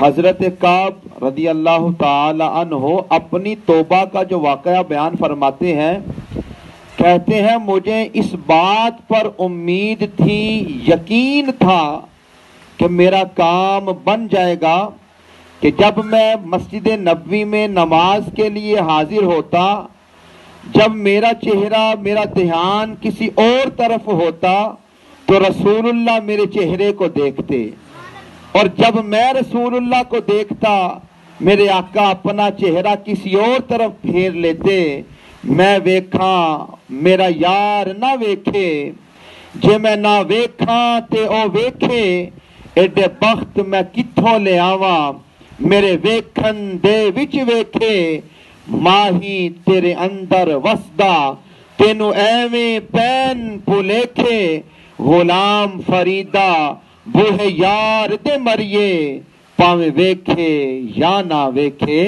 حضرت کعب رضی اللہ تعالی عنہ اپنی توبہ کا جو واقعہ بیان فرماتے ہیں، کہتے ہیں مجھے اس بات پر امید تھی، یقین تھا کہ میرا کام بن جائے گا کہ جب میں مسجد نبوی میں نماز کے لیے حاضر ہوتا، جب میرا چہرہ، میرا دھیان کسی اور طرف ہوتا تو رسول اللہ میرے چہرے کو دیکھتے، اور جب میں رسول اللہ کو دیکھتا میرے آقا اپنا چہرہ کسی اور طرف پھیر لیتے، میں ویکھاں میرا یار نہ ویکھے، جے میں نہ ویکھاں تے او ویکھے، ایڈے بخت میں کتھوں لے آواں، میرے ویکھن دے وچ ویکھے، ماہی تیرے اندر وسدا، تینو ایویں پین پولیکھے، غلام فریدا بوہے یار دے مریے، پاویں ویکھے یا نہ ویکھے۔